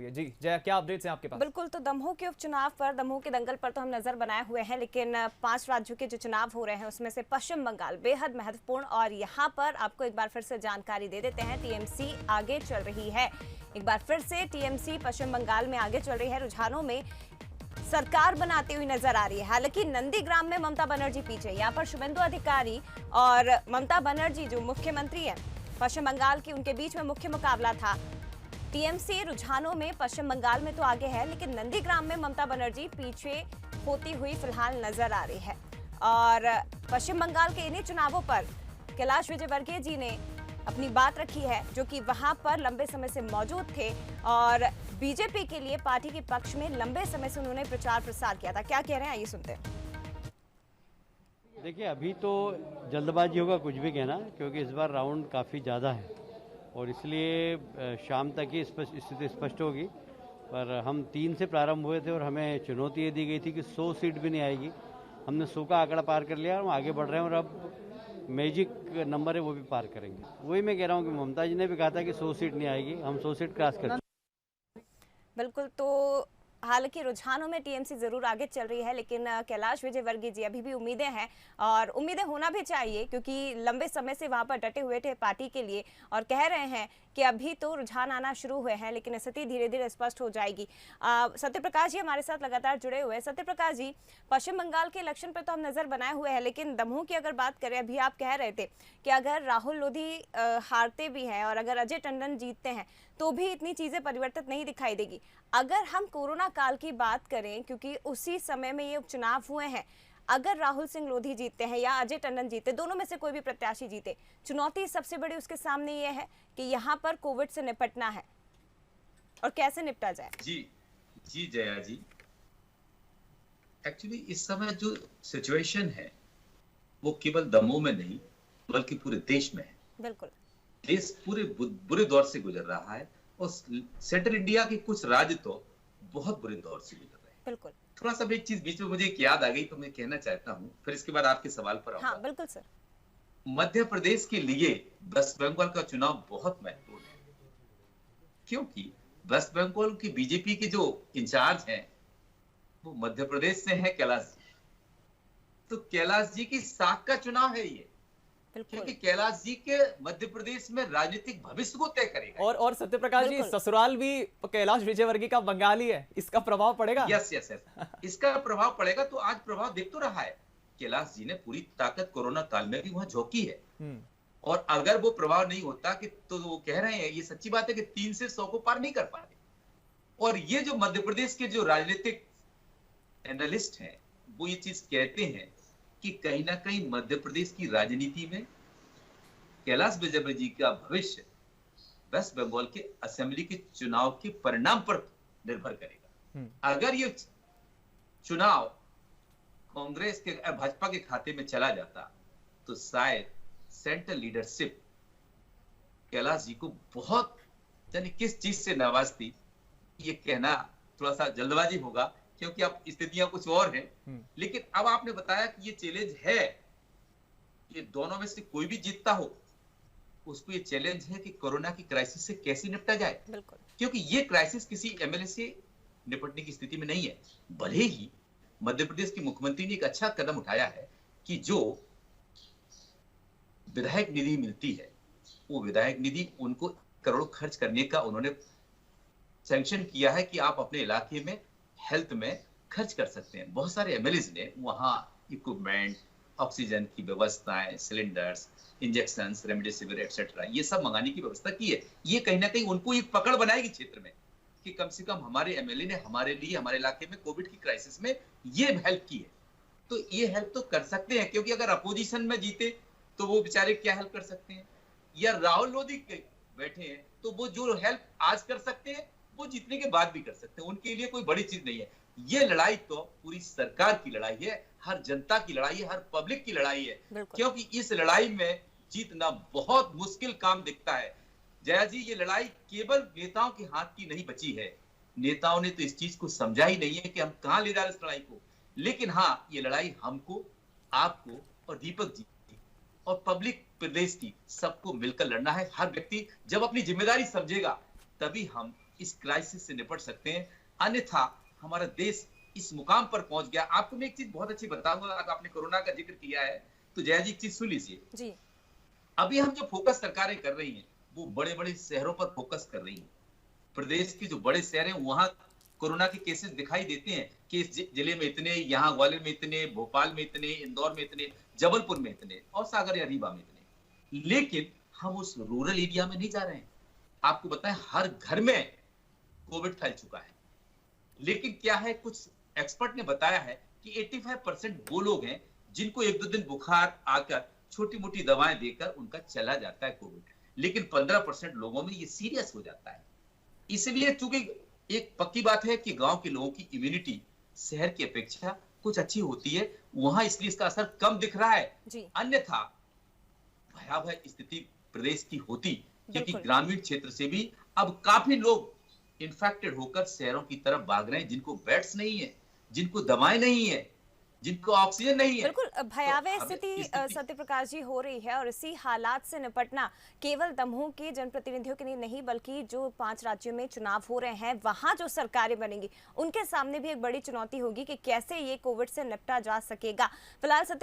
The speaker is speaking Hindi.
है। जी जया, क्या अपडेट्स हैं आपके पास? बिल्कुल, तो दमोह के उपचुनाव पर, दमोह के दंगल पर तो हम नजर बनाए हुए हैं, लेकिन 5 राज्यों के जो चुनाव हो रहे हैं उसमें से पश्चिम बंगाल बेहद महत्वपूर्ण, और यहाँ पर आपको एक बार फिर से जानकारी दे देते हैं, टीएमसी आगे चल रही है। एक बार फिर से टीएमसी पश्चिम बंगाल में आगे चल रही है, रुझानों में सरकार बनाती हुई नजर आ रही है। हालांकि नंदीग्राम में ममता बनर्जी पीछे, यहाँ पर शुभेंदु अधिकारी और ममता बनर्जी जो मुख्यमंत्री है पश्चिम बंगाल की, उनके बीच में मुख्य मुकाबला था। टीएमसी रुझानों में पश्चिम बंगाल में तो आगे है, लेकिन नंदीग्राम में ममता बनर्जी पीछे होती हुई फिलहाल नजर आ रही है। और पश्चिम बंगाल के इन्हीं चुनावों पर कैलाश विजयवर्गीय जी ने अपनी बात रखी है, जो कि वहां पर लंबे समय से मौजूद थे और बीजेपी के लिए पार्टी के पक्ष में लंबे समय से उन्होंने प्रचार प्रसार किया था। क्या कह रहे हैं, आइए सुनते हैं। देखिए, अभी तो जल्दबाजी होगा कुछ भी कहना, क्योंकि इस बार राउंड काफ़ी ज़्यादा है और इसलिए शाम तक ही स्थिति स्पष्ट होगी। पर हम 3 से प्रारंभ हुए थे और हमें चुनौती ये दी गई थी कि 100 सीट भी नहीं आएगी। हमने 100 का आंकड़ा पार कर लिया और हम आगे बढ़ रहे हैं और अब मैजिक नंबर है वो भी पार करेंगे। वही मैं कह रहा हूँ कि ममता जी ने भी कहा था कि 100 सीट नहीं आएगी, हम 100 सीट क्रॉस कर। बिल्कुल, तो हालांकि रुझानों में टीएमसी जरूर आगे चल रही है, लेकिन कैलाश विजयवर्गीय जी अभी भी उम्मीदें हैं, और उम्मीदें होना भी चाहिए, क्योंकि लंबे समय से वहां पर डटे हुए थे पार्टी के लिए और कह रहे हैं कि अभी तो रुझान आना शुरू हुए हैं, लेकिन स्थिति धीरे धीरे स्पष्ट हो जाएगी। सत्यप्रकाश जी हमारे साथ लगातार जुड़े हुए हैं। सत्यप्रकाश जी, पश्चिम बंगाल के इलेक्शन पर तो हम नजर बनाए हुए हैं, लेकिन दमोह की अगर बात करें, अभी आप कह रहे थे कि अगर राहुल लोधी हारते भी हैं और अगर अजय टंडन जीतते हैं तो भी इतनी चीजें परिवर्तित नहीं दिखाई देगी। अगर हम कोरोना काल की बात करें, क्योंकि उसी समय में ये उपचुनाव हुए हैं, अगर राहुल सिंह लोधी जीतते हैं या अजय टंडन जीते, दोनों में से कोई भी प्रत्याशी जीते, चुनौती सबसे बड़ी उसके सामने ये है कि यहाँ पर कोविड से निपटना है और कैसे निपटा जाए। जी जया जी, एक्चुअली इस समय जो सिचुएशन है वो केवल दमोह में नहीं बल्कि पूरे देश में है। बिल्कुल, देश पूरे बुरे दौर से गुजर रहा है और सेंट्रल इंडिया के कुछ राज्य तो बहुत बुरे दौर से गुजर रहे हैं। बिल्कुल, थोड़ा सा एक चीज बीच में मुझे एक याद आ गई तो मैं कहना चाहता हूँ, फिर इसके बाद आपके सवाल पर आऊंगा। हाँ बिल्कुल सर। मध्य प्रदेश के लिए वेस्ट बंगाल का चुनाव बहुत महत्वपूर्ण है, क्योंकि वेस्ट बंगाल की बीजेपी के जो इंचार्ज हैं वो मध्य प्रदेश से हैं, कैलाश जी। तो कैलाश जी की साख का चुनाव है ये, क्योंकि कैलाश जी के मध्य प्रदेश में राजनीतिक भविष्य को तय करेगा। और सत्यप्रकाश जी, ससुराल भी कैलाश विजयवर्गीय का बंगाली है, इसका प्रभाव पड़ेगा? यस, इसका प्रभाव पड़ेगा। तो आज प्रभाव देख तो रहा है, कैलाश जी ने पूरी ताकत कोरोना काल में भी वहां झोंकी है और अगर वो प्रभाव नहीं होता कि तो वो कह रहे हैं, ये सच्ची बात है कि 3 से 100 को पार नहीं कर पाते। और ये जो मध्य प्रदेश के जो राजनीतिक एनालिस्ट हैं वो ये चीज कहते हैं कि कहीं ना कहीं मध्य प्रदेश की राजनीति में कैलाश विजयवर्गीय जी का भविष्य वेस्ट बंगाल के असेंबली के चुनाव के परिणाम पर निर्भर करेगा। अगर ये चुनाव कांग्रेस के भाजपा के खाते में चला जाता तो शायद सेंट्रल लीडरशिप कैलाश जी को बहुत यानी किस चीज से नवाजती, ये कहना थोड़ा सा जल्दबाजी होगा, क्योंकि अब स्थितियां कुछ और हैं। लेकिन अब आपने बताया कि ये चैलेंज है, ये दोनों में से कोई भी जीतता हो उसको ये चैलेंज है कि कोरोना की क्राइसिस से कैसे निपटा जाए। बिल्कुल, क्योंकि ये क्राइसिस किसी एमएलए से निपटने की स्थिति में नहीं है। भले ही मध्य प्रदेश के मुख्यमंत्री ने एक अच्छा कदम उठाया है कि जो विधायक निधि मिलती है वो विधायक निधि उनको करोड़ खर्च करने का उन्होंने सैंक्शन किया है कि आप अपने इलाके में हेल्थ में खर्च कर सकते हैं। बहुत सारे एमएलएज ने वहां इक्विपमेंट, ऑक्सीजन की व्यवस्थाएं, सिलेंडर्स, इंजेक्शन, रेमडेसिविर एक्सेट्रा ये सब मंगाने की व्यवस्था की है। ये कहीं ना कहीं उनको एक पकड़ बनाएगी क्षेत्र में कि कम से कम हमारे एमएलए ने हमारे लिए हमारे इलाके में कोविड की क्राइसिस में ये हेल्प की है। तो ये हेल्प तो कर सकते हैं, क्योंकि अगर अपोजिशन में जीते तो वो बेचारे क्या हेल्प कर सकते हैं, या राहुल लोधी बैठे हैं तो वो जो हेल्प आज कर सकते हैं वो जीतने के बाद भी कर सकते हैं, उनके लिए कोई बड़ी चीज नहीं है। ये लड़ाई तो पूरी सरकार की लड़ाई है, हर जनता की लड़ाई है, हर पब्लिक की लड़ाई है, क्योंकि इस लड़ाई में जीतना बहुत मुश्किल काम दिखता है। जया जी, ये लड़ाई केवल नेताओं के हाथ की नहीं बची है। नेताओं ने तो इस चीज को समझा ही नहीं है कि हम कहां ले जा रहे हैं इस लड़ाई को। लेकिन हाँ, ये लड़ाई हमको, आपको और दीपक जी और पब्लिक प्रदेश की सबको मिलकर लड़ना है। हर व्यक्ति जब अपनी जिम्मेदारी समझेगा तभी हम इस क्राइसिस से निपट सकते हैं, अन्यथा हमारा देश इस मुकाम पर पहुंच गया। आपको मैं एक चीज बहुत अच्छी बताऊंगा, आपने कोरोना का जिक्र किया है तो जया जी एक चीज सुन लीजिए जी। अभी हम जो फोकस सरकारें कर रही हैं वो बड़े बड़े शहरों पर फोकस कर रही हैं। प्रदेश के जो बड़े शहर हैं वहां कोरोना के केसेस दिखाई देते हैं कि इस जिले में इतने, यहाँ ग्वालियर में इतने, भोपाल में इतने, इंदौर में इतने, जबलपुर में इतने और सागर या रीवा में इतने, लेकिन हम उस रूरल एरिया में नहीं जा रहे हैं। आपको बताएं हर घर में कोविड फैल चुका है, लेकिन क्या है, कुछ एक्सपर्ट ने बताया है कि 85% वो लोग हैं जिनको एक दो दिन बुखार आकर छोटी मोटी दवाएं देकर उनका चला जाता है कोविड, लेकिन 15% लोगों में ये सीरियस हो जाता है। इसलिए चूंकि एक पक्की बात है कि गांव के लोगों की इम्यूनिटी शहर की अपेक्षा कुछ अच्छी होती है, वहां इसलिए इसका असर कम दिख रहा है। अन्यथा भयावह स्थिति प्रदेश की होती, क्योंकि ग्रामीण क्षेत्र से भी अब काफी लोग इन्फेक्टेड होकर शहरों की तरफ भाग रहे हैं, जिनको बेड्स नहीं है, जिनको दवाएं नहीं है, जिनको ऑक्सीजन नहीं है। बिल्कुल भयावह स्थिति सत्य प्रकाश जी हो रही है और इसी हालात से निपटना केवल दमोह के जनप्रतिनिधियों के लिए नहीं बल्कि जो 5 राज्यों में चुनाव हो रहे हैं वहां जो सरकारें बनेंगी उनके सामने भी एक बड़ी चुनौती होगी कि कैसे ये कोविड से निपटा जा सकेगा। फिलहाल सत्य